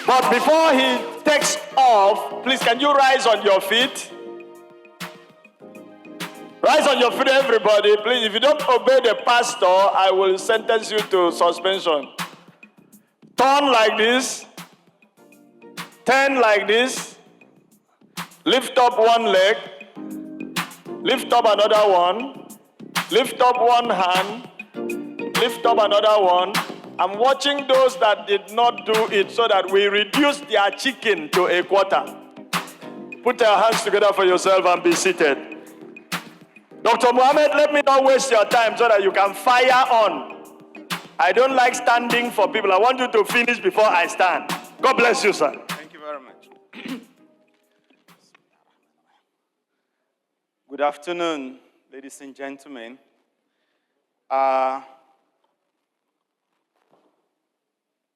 But before he takes off, please can you rise on your feet? Rise on your feet, everybody, please. If you don't obey the pastor, I will sentence you to suspension. Turn like this. Turn like this. Lift up one leg. Lift up another one. Lift up one hand. Lift up another one. I'm watching those that did not do it so that we reduce their chicken to a quarter. Put your hands together for yourself and be seated. Dr. Mohammed, let me not waste your time so that you can fire on. I don't like standing for people. I want you to finish before I stand. God bless you, sir. Thank you very much. Good afternoon, ladies and gentlemen.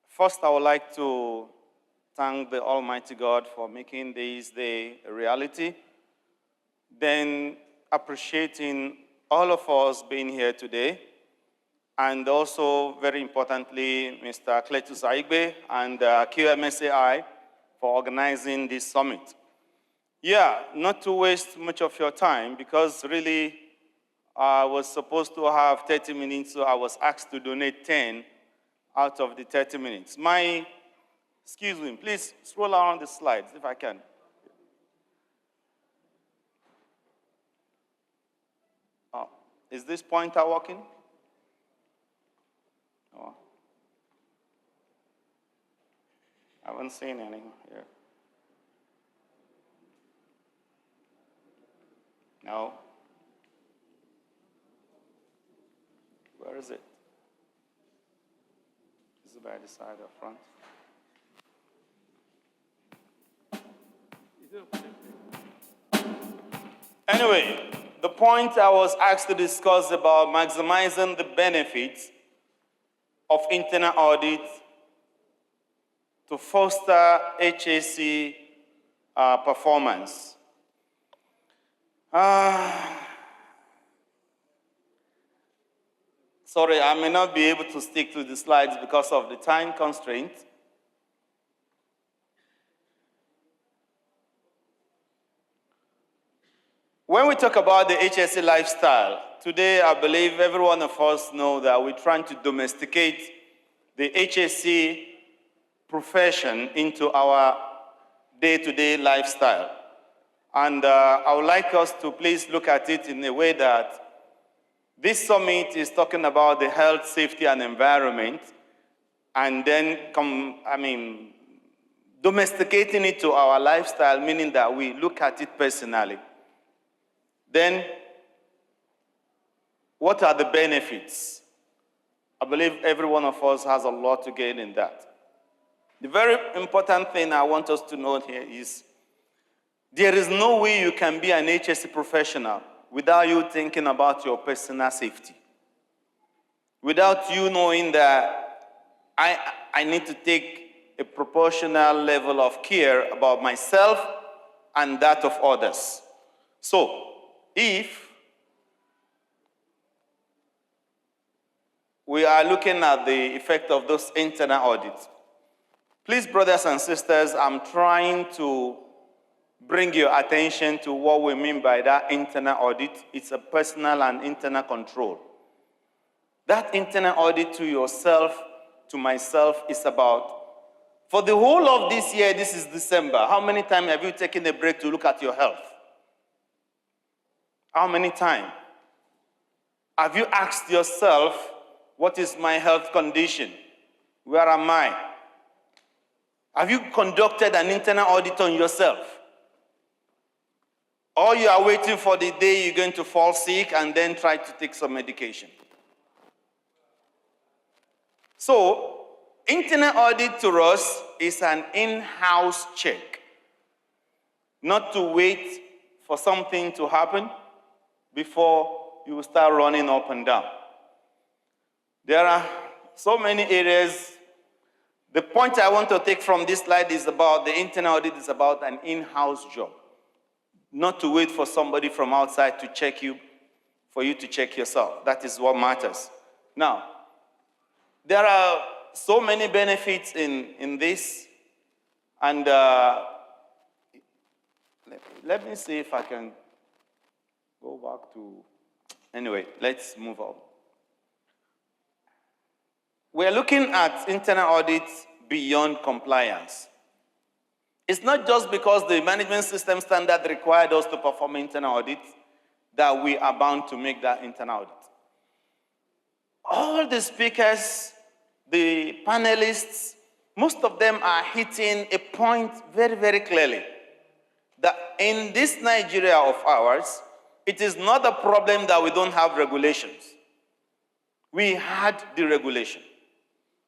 First, I would like to thank the Almighty God for making this day a reality. Then, appreciating all of us being here today, and also, very importantly, Mr. Cletus Aigbe and QMSAI for organizing this summit. Yeah, not to waste much of your time, because really, I was supposed to have 30 minutes, so I was asked to donate 10 out of the 30 minutes. Excuse me, please scroll around the slides if I can. Is this pointer working? Oh. I haven't seen any here. No. Where is it? Is it by the side or front? Anyway, the point I was asked to discuss about maximizing the benefits of internal audit to foster HSE performance. Sorry, I may not be able to stick to the slides because of the time constraint. When we talk about the HSE lifestyle, today I believe every one of us know that we're trying to domesticate the HSE profession into our day-to-day lifestyle. And I would like us to please look at it in a way that this summit is talking about the health, safety, and environment, and then domesticating it to our lifestyle, meaning that we look at it personally. Then, what are the benefits? I believe every one of us has a lot to gain in that. The very important thing I want us to note here is there is no way you can be an HSE professional without you thinking about your personal safety. Without you knowing that I need to take a proportional level of care about myself and that of others. So, if we are looking at the effect of those internal audits, please, brothers and sisters, I'm trying to bring your attention to what we mean by that internal audit. It's a personal and internal control. That internal audit to yourself, to myself, is about, for the whole of this year, this is December, how many times have you taken a break to look at your health? How many times? Have you asked yourself, what is my health condition? Where am I? Have you conducted an internal audit on yourself? Or you are waiting for the day you're going to fall sick and then try to take some medication? So, internal audit to us is an in-house check. Not to wait for something to happen before you start running up and down. There are so many areas. The point I want to take from this slide is about the internal audit is about an in-house job. Not to wait for somebody from outside to check you, for you to check yourself. That is what matters. Now, there are so many benefits in this. And let me see if I can go back to, anyway, let's move on. We're looking at internal audits beyond compliance. It's not just because the management system standard required us to perform internal audits that we are bound to make that internal audit. All the speakers, the panelists, most of them are hitting a point very, very clearly, that in this Nigeria of ours, it is not a problem that we don't have regulations. We had the regulation.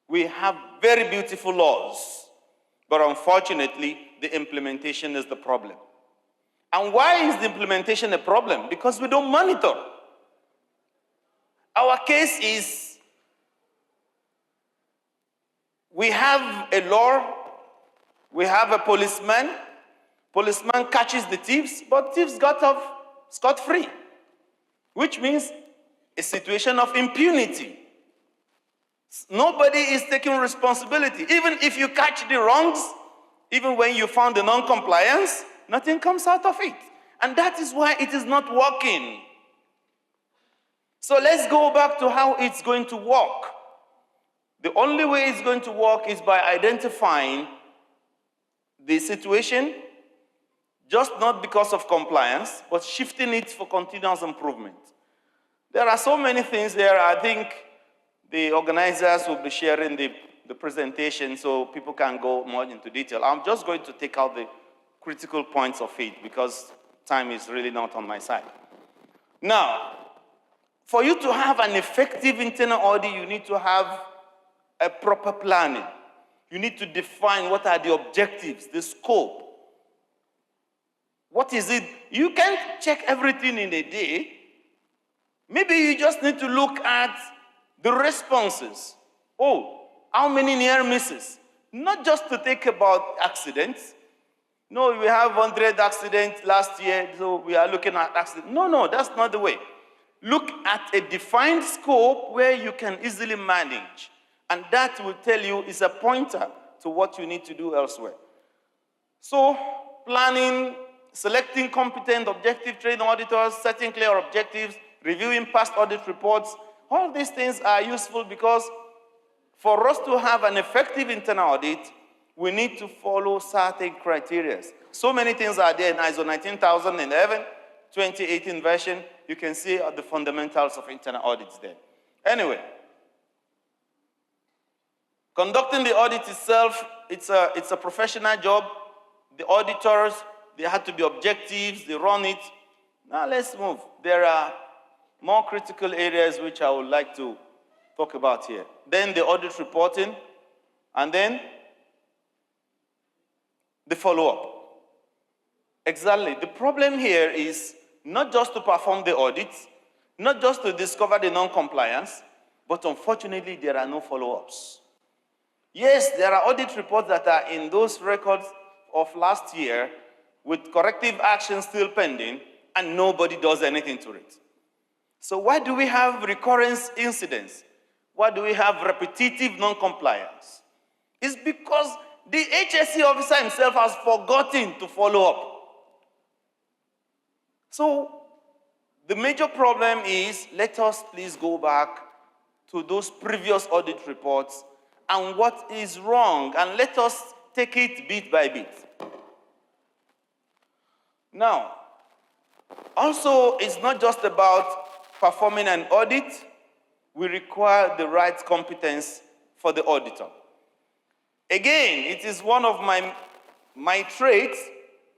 We have very beautiful laws, but unfortunately, the implementation is the problem. And why is the implementation a problem? Because we don't monitor. Our case is, we have a law, we have a policeman catches the thieves, but thieves got off scot-free, which means a situation of impunity. Nobody is taking responsibility. Even if you catch the wrongs, even when you found the non-compliance, nothing comes out of it. And that is why it is not working. So let's go back to how it's going to work. The only way it's going to work is by identifying the situation, just not because of compliance, but shifting it for continuous improvement. There are so many things there. I think the organizers will be sharing the presentation so people can go more into detail. I'm just going to take out the critical points of it because time is really not on my side. Now, for you to have an effective internal audit, you need to have a proper planning. You need to define what are the objectives, the scope. What is it? You can't check everything in a day. Maybe you just need to look at the responses. Oh, how many near misses? Not just to think about accidents. No, we have 100 accidents last year, so we are looking at accidents. No, that's not the way. Look at a defined scope where you can easily manage. And that will tell you is a pointer to what you need to do elsewhere. So, planning, selecting competent, objective trained auditors, setting clear objectives, reviewing past audit reports, all these things are useful because for us to have an effective internal audit, we need to follow certain criteria. So many things are there in ISO 19011, 2018 version. You can see the fundamentals of internal audits there. Anyway, conducting the audit itself, it's a professional job. The auditors, they have to be objectives, they run it. Now let's move. There are more critical areas which I would like to talk about here. Then the audit reporting, and then the follow-up. Exactly. The problem here is not just to perform the audits, not just to discover the non-compliance, but unfortunately there are no follow-ups. Yes, there are audit reports that are in those records of last year with corrective action still pending, and nobody does anything to it. So why do we have recurrence incidents? Why do we have repetitive non-compliance? It's because the HSE officer himself has forgotten to follow up. So the major problem is, let us please go back to those previous audit reports and what is wrong, and let us take it bit by bit. Now, also, it's not just about performing an audit. We require the right competence for the auditor. Again, it is one of my traits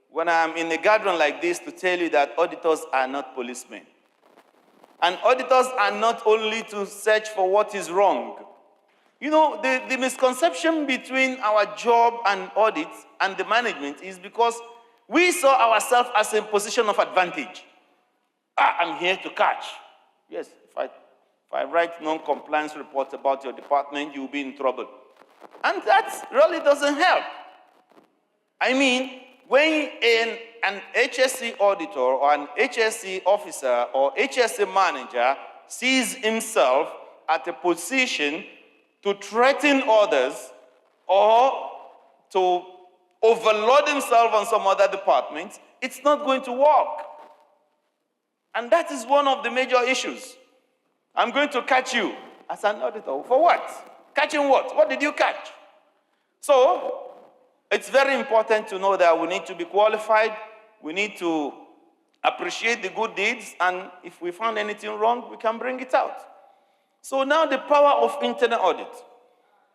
when I'm in a gathering like this to tell you that auditors are not policemen. And auditors are not only to search for what is wrong. You know, the misconception between our job and audits and the management is because we saw ourselves as a position of advantage. I'm here to catch. Yes, if I write non-compliance reports about your department, you'll be in trouble. And that really doesn't help. I mean, when an HSE auditor or an HSE officer or HSE manager sees himself at a position to threaten others or to overload himself on some other departments, it's not going to work. And that is one of the major issues. I'm going to catch you as an auditor. For what? Catching what? What did you catch? So, it's very important to know that we need to be qualified, we need to appreciate the good deeds, and if we found anything wrong, we can bring it out. So now the power of internal audit.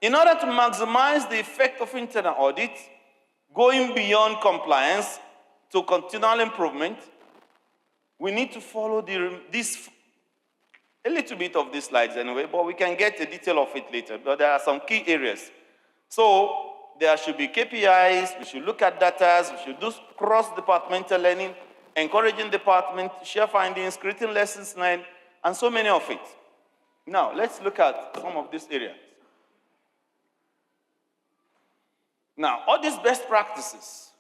In order to maximize the effect of internal audit, going beyond compliance to continual improvement, we need to follow a little bit of these slides anyway, but we can get the detail of it later. But there are some key areas. So there should be KPIs, we should look at data, we should do cross-departmental learning, encouraging department to share findings, creating lessons learned, and so many of it. Now, let's look at some of these areas. Now, all these best practices,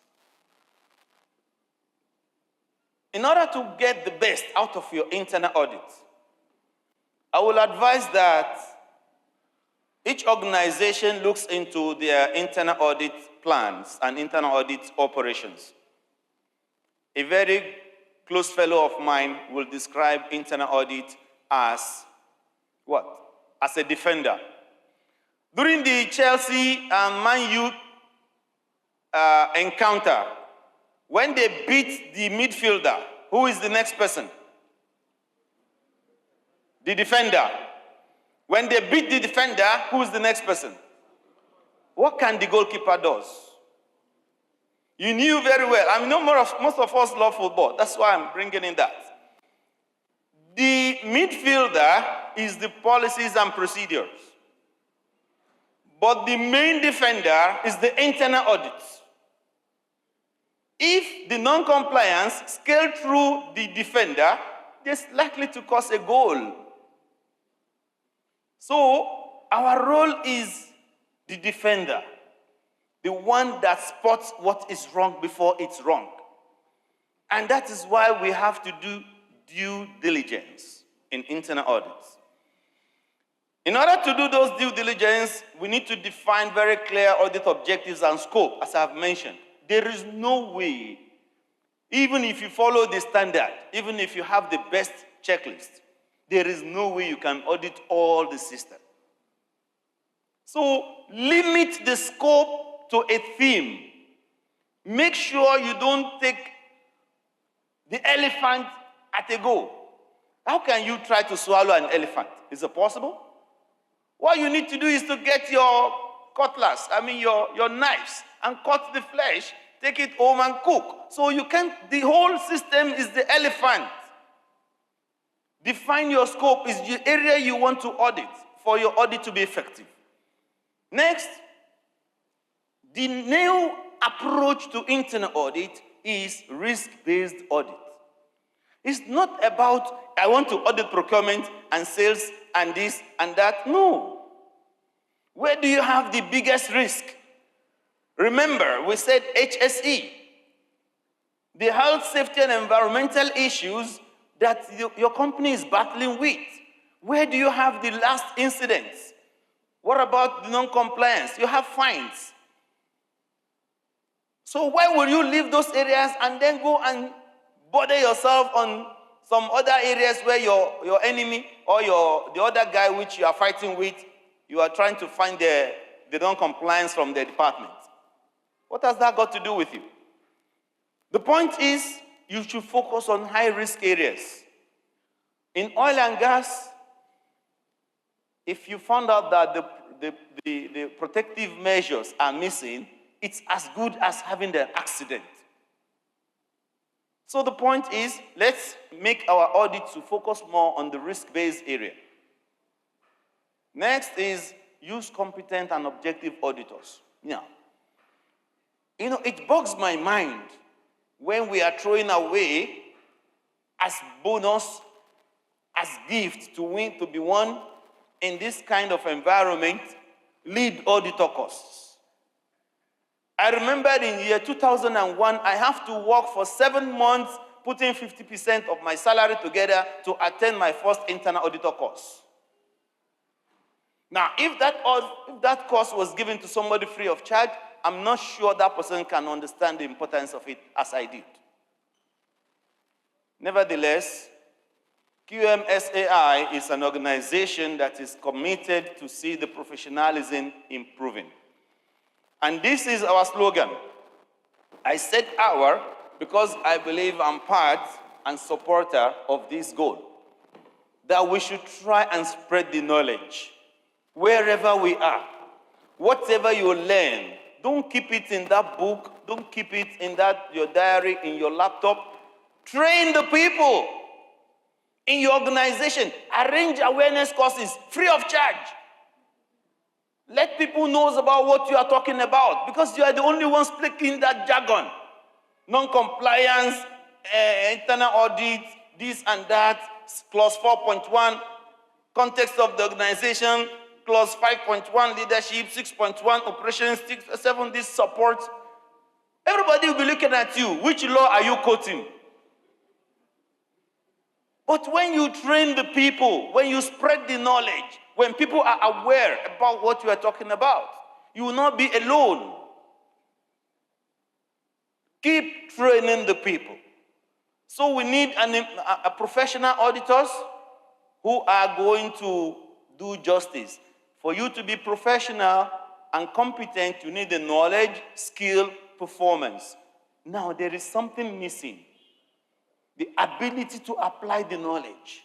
in order to get the best out of your internal audit, I will advise that each organization looks into their internal audit plans and internal audit operations. A very close fellow of mine will describe internal audit as what? As a defender. During the Chelsea and Man U encounter, when they beat the midfielder, who is the next person? The defender. When they beat the defender, who is the next person? What can the goalkeeper do? You knew very well. I know most of us love football. That's why I'm bringing in that. The midfielder is the policies and procedures. But the main defender is the internal audit. If the non-compliance scale through the defender, it's likely to cause a goal. So our role is the defender, the one that spots what is wrong before it's wrong. And that is why we have to do due diligence in internal audits. In order to do those due diligence, we need to define very clear audit objectives and scope, as I have mentioned. There is no way, even if you follow the standard, even if you have the best checklist, there is no way you can audit all the system. So limit the scope to a theme. Make sure you don't take the elephant at a go. How can you try to swallow an elephant? Is it possible? What you need to do is to get your cutlass, your knives, and cut the flesh, take it home and cook. So you can't, the whole system is the elephant. Define your scope, is the area you want to audit for your audit to be effective. Next, the new approach to internal audit is risk-based audit. It's not about, I want to audit procurement and sales and this and that. No. Where do you have the biggest risk? Remember, we said HSE. The health, safety, and environmental issues that your company is battling with. Where do you have the last incidents? What about the non-compliance? You have fines. So why will you leave those areas and then go and bother yourself on some other areas where your enemy or the other guy which you are fighting with, you are trying to find the non-compliance from the department? What has that got to do with you? The point is, you should focus on high-risk areas. In oil and gas, if you found out that the protective measures are missing, it's as good as having an accident. So the point is, let's make our audit to focus more on the risk-based area. Next is use competent and objective auditors. Now, it bogs my mind when we are throwing away as bonus, as gift to be won in this kind of environment, lead auditor costs. I remember in the year 2001, I have to work for 7 months, putting 50% of my salary together to attend my first internal auditor course. Now, if that course was given to somebody free of charge, I'm not sure that person can understand the importance of it as I did. Nevertheless, QMSAI is an organization that is committed to see the professionalism improving. And this is our slogan. I said our because I believe I'm part and supporter of this goal, that we should try and spread the knowledge wherever we are. Whatever you learn, don't keep it in that book, don't keep it in your diary, in your laptop. Train the people in your organization. Arrange awareness courses free of charge. Let people know about what you are talking about, because you are the only one speaking that jargon. Non-compliance, internal audit, this and that, clause 4.1, context of the organization, clause 5.1, leadership, 6.1, operations, 7, this support. Everybody will be looking at you. Which law are you quoting? But when you train the people, when you spread the knowledge, when people are aware about what you are talking about, you will not be alone. Keep training the people. So we need a professional auditors who are going to do justice. For you to be professional and competent, you need the knowledge, skill, performance. Now, there is something missing. The ability to apply the knowledge.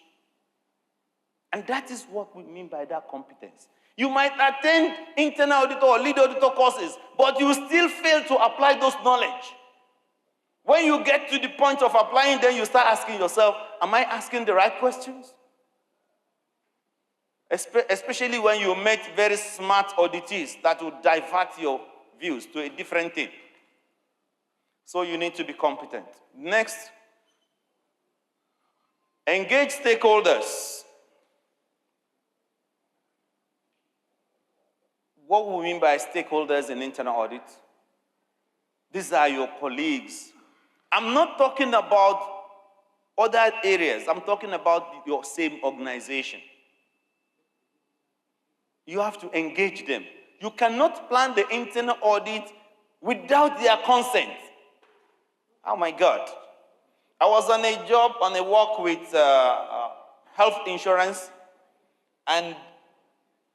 And that is what we mean by that competence. You might attend internal auditor or lead auditor courses, but you still fail to apply those knowledge. When you get to the point of applying, then you start asking yourself, am I asking the right questions? Especially when you meet very smart auditees that will divert your views to a different thing. So you need to be competent. Next, engage stakeholders. What we mean by stakeholders in internal audit? These are your colleagues. I'm not talking about other areas. I'm talking about your same organization. You have to engage them. You cannot plan the internal audit without their consent. Oh my God. I was on a job, on a work with health insurance, and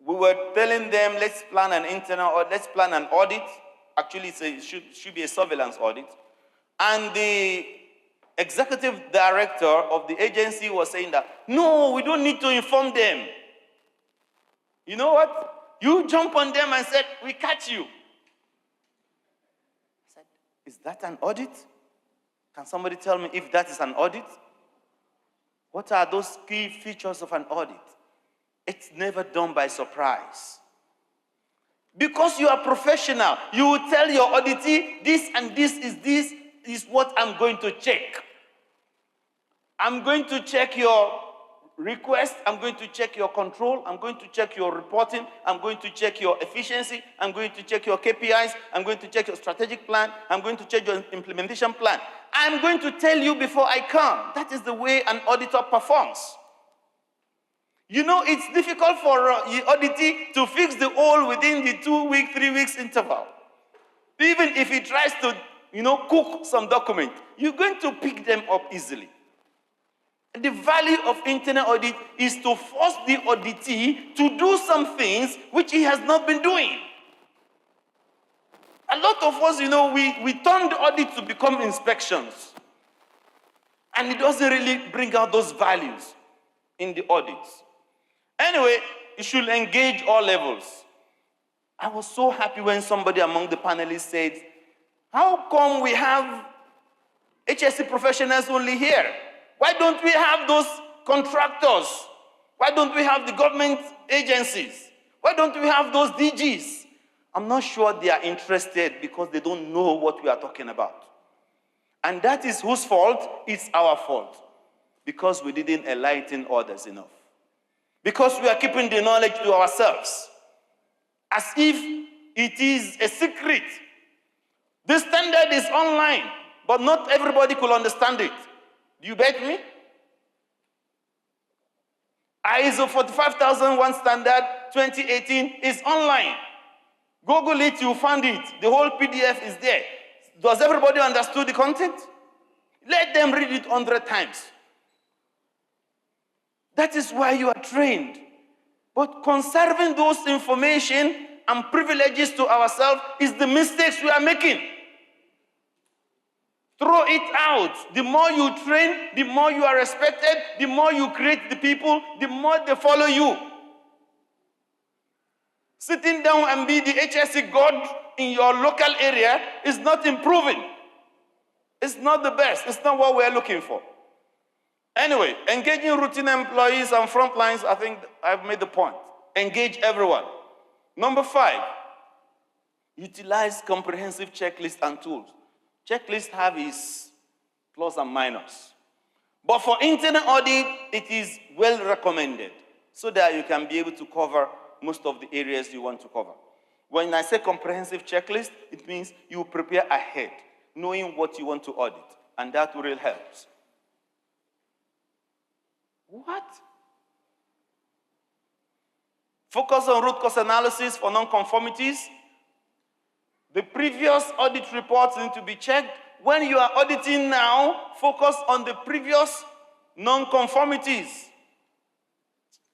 we were telling them, let's plan an audit. Actually, it should be a surveillance audit. And the executive director of the agency was saying that, no, we don't need to inform them. You know what? You jump on them and said, we catch you. I said, is that an audit? Can somebody tell me if that is an audit? What are those key features of an audit? It's never done by surprise. Because you are professional, you will tell your auditee, this is what I'm going to check. I'm going to check your request, I'm going to check your control, I'm going to check your reporting, I'm going to check your efficiency, I'm going to check your KPIs, I'm going to check your strategic plan, I'm going to check your implementation plan. I'm going to tell you before I come. That is the way an auditor performs. You know, it's difficult for the auditee to fix the hole within the 2-week, 3 weeks interval. Even if he tries to, cook some document, you're going to pick them up easily. The value of internal audit is to force the auditee to do some things which he has not been doing. A lot of us, we turn the audit to become inspections. And it doesn't really bring out those values in the audits. Anyway, you should engage all levels. I was so happy when somebody among the panelists said, how come we have HSE professionals only here? Why don't we have those contractors? Why don't we have the government agencies? Why don't we have those DGs? I'm not sure they are interested because they don't know what we are talking about. And that is whose fault? It's our fault. Because we didn't enlighten others enough. Because we are keeping the knowledge to ourselves. As if it is a secret. The standard is online, but not everybody could understand it. Do you bet me? ISO 45001 standard 2018 is online. Google it, you find it. The whole PDF is there. Does everybody understand the content? Let them read it 100 times. That is why you are trained. But conserving those information and privileges to ourselves is the mistakes we are making. Throw it out. The more you train, the more you are respected, the more you create the people, the more they follow you. Sitting down and be the HSE god in your local area is not improving. It's not the best. It's not what we're looking for. Anyway, engaging routine employees and frontlines, I think I've made the point. Engage everyone. Number 5, utilize comprehensive checklists and tools. Checklists have its plus and minus. But for internal audit, it is well recommended so that you can be able to cover most of the areas you want to cover. When I say comprehensive checklist, it means you prepare ahead, knowing what you want to audit, and that really helps. What? Focus on root cause analysis for non-conformities. The previous audit reports need to be checked. When you are auditing now, focus on the previous non-conformities.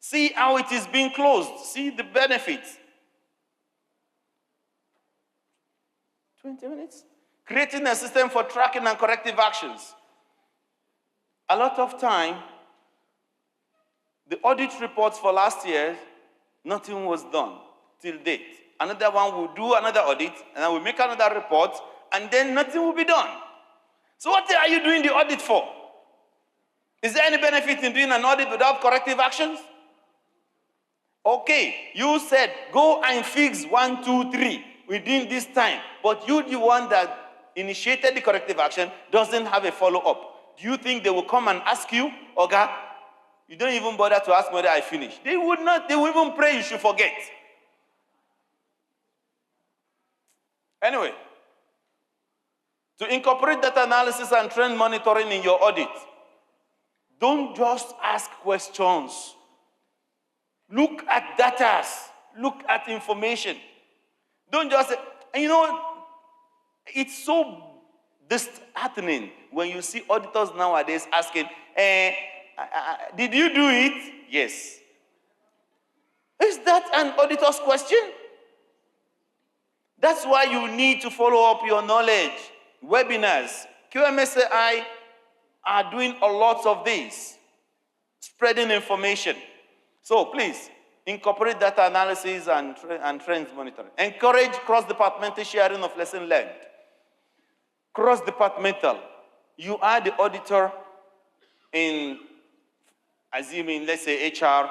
See how it is being closed. See the benefits. 20 minutes. Creating a system for tracking and corrective actions. A lot of time, the audit reports for last year, nothing was done till date. Another one will do another audit, and then we'll make another report, and then nothing will be done. So what are you doing the audit for? Is there any benefit in doing an audit without corrective actions? Okay, you said, go and fix 1, 2, 3 within this time, but you, the one that initiated the corrective action, doesn't have a follow-up. Do you think they will come and ask you, Oga, you don't even bother to ask whether I finished? They would not. They will even pray you should forget. Anyway, to incorporate data analysis and trend monitoring in your audit, don't just ask questions. Look at data. Look at information. Don't just say, you know, it's so disheartening when you see auditors nowadays asking, did you do it? Yes. Is that an auditor's question? That's why you need to follow up your knowledge. Webinars. QMSAI are doing a lot of this, spreading information. So please, incorporate data analysis and trends monitoring. Encourage cross-departmental sharing of lessons learned. Cross-departmental. You are the auditor in, assuming, let's say, HR.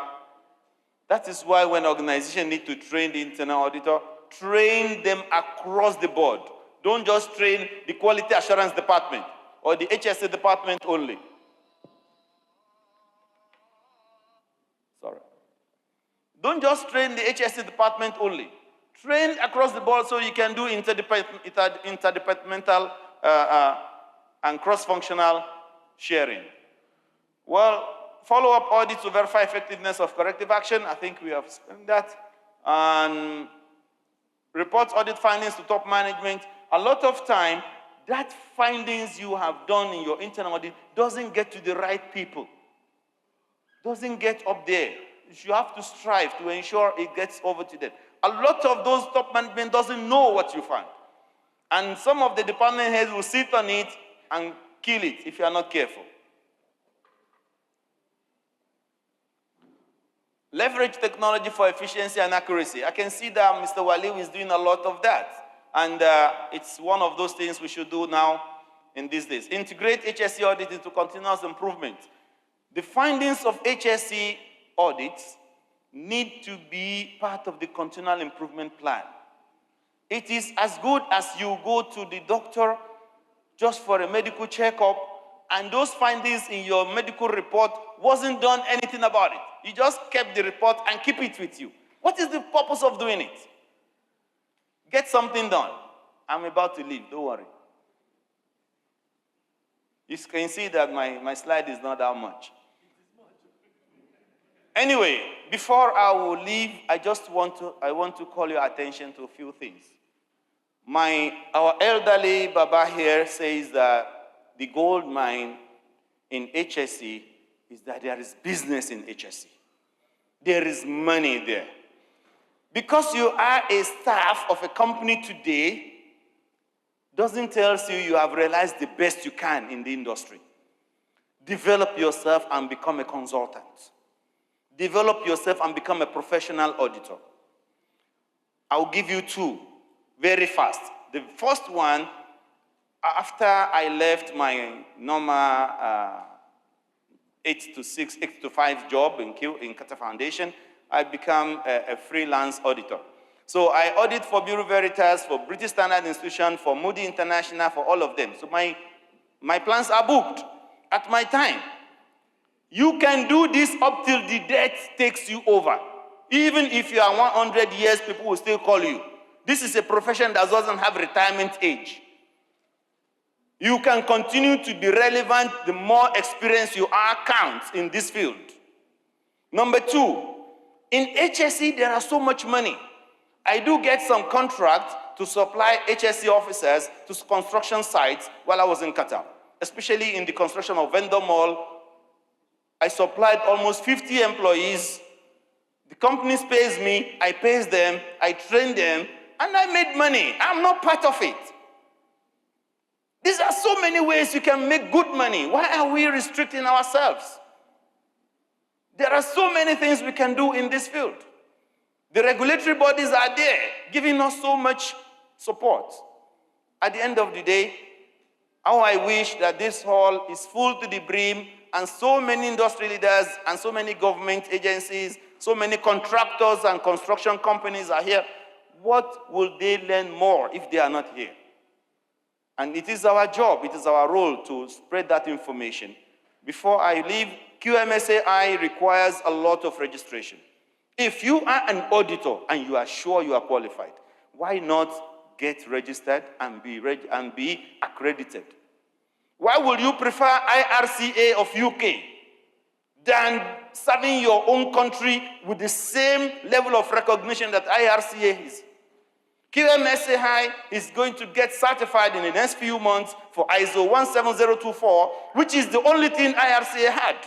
That is why when organizations need to train the internal auditor, train them across the board. Don't just train the quality assurance department or the HSE department only. Sorry. Don't just train the HSE department only. Train across the board so you can do interdepartmental and cross-functional sharing. Well, follow-up audit to verify effectiveness of corrective action. I think we have spent that. And report audit findings to top management. A lot of time, that findings you have done in your internal audit doesn't get to the right people. Doesn't get up there. You have to strive to ensure it gets over to them. A lot of those top management doesn't know what you found. And some of the department heads will sit on it and kill it if you are not careful. Leverage technology for efficiency and accuracy. I can see that Mr. Waliu is doing a lot of that. And it's one of those things we should do now in these days. Integrate HSE audit into continuous improvement. The findings of HSE audits need to be part of the continual improvement plan. It is as good as you go to the doctor just for a medical checkup, and those findings in your medical report wasn't done anything about it. You just kept the report and keep it with you. What is the purpose of doing it? Get something done. I'm about to leave, don't worry. You can see that my slide is not that much. Anyway, before I will leave, I want to call your attention to a few things. Our elderly Baba here says that the gold mine in HSE is that there is business in HSE. There is money there. Because you are a staff of a company today, doesn't tell you you have realized the best you can in the industry. Develop yourself and become a consultant. Develop yourself and become a professional auditor. I'll give you two very fast. The first one, after I left my normal 8 to 5 job in Qatar Foundation, I became a freelance auditor. So I audit for Bureau Veritas, for British Standard Institution, for Moody International, for all of them. So my plans are booked at my time. You can do this up till the death takes you over. Even if you are 100 years, people will still call you. This is a profession that doesn't have retirement age. You can continue to be relevant the more experience you are counts in this field. Number two, in HSE, there are so much money. I do get some contract to supply HSE officers to construction sites while I was in Qatar, especially in the construction of vendor mall. I supplied almost 50 employees. The company pays me, I pay them, I train them, and I made money. I'm not part of it. These are so many ways you can make good money. Why are we restricting ourselves? There are so many things we can do in this field. The regulatory bodies are there, giving us so much support. At the end of the day, how I wish that this hall is full to the brim, and so many industry leaders and so many government agencies, so many contractors and construction companies are here. What will they learn more if they are not here? And it is our job, it is our role to spread that information. Before I leave, QMSAI requires a lot of registration. If you are an auditor and you are sure you are qualified, why not get registered and be accredited? Why would you prefer IRCA of UK than serving your own country with the same level of recognition that IRCA is? QMSAI is going to get certified in the next few months for ISO 17024, which is the only thing IRCA had.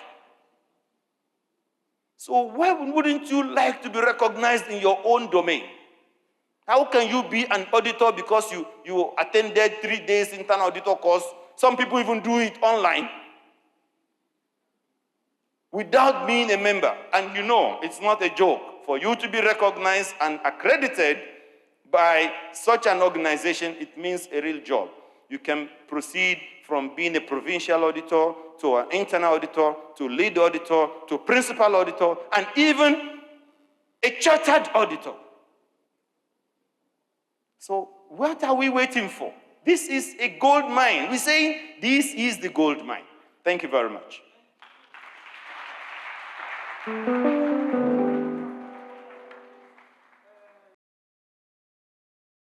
So why wouldn't you like to be recognized in your own domain? How can you be an auditor because you attended 3 days internal auditor course? Some people even do it online without being a member. And you know, it's not a joke. For you to be recognized and accredited by such an organization, it means a real job. You can proceed from being a provincial auditor to an internal auditor, to lead auditor, to principal auditor, and even a chartered auditor. So what are we waiting for? This is a gold mine. We're saying this is the gold mine. Thank you very much.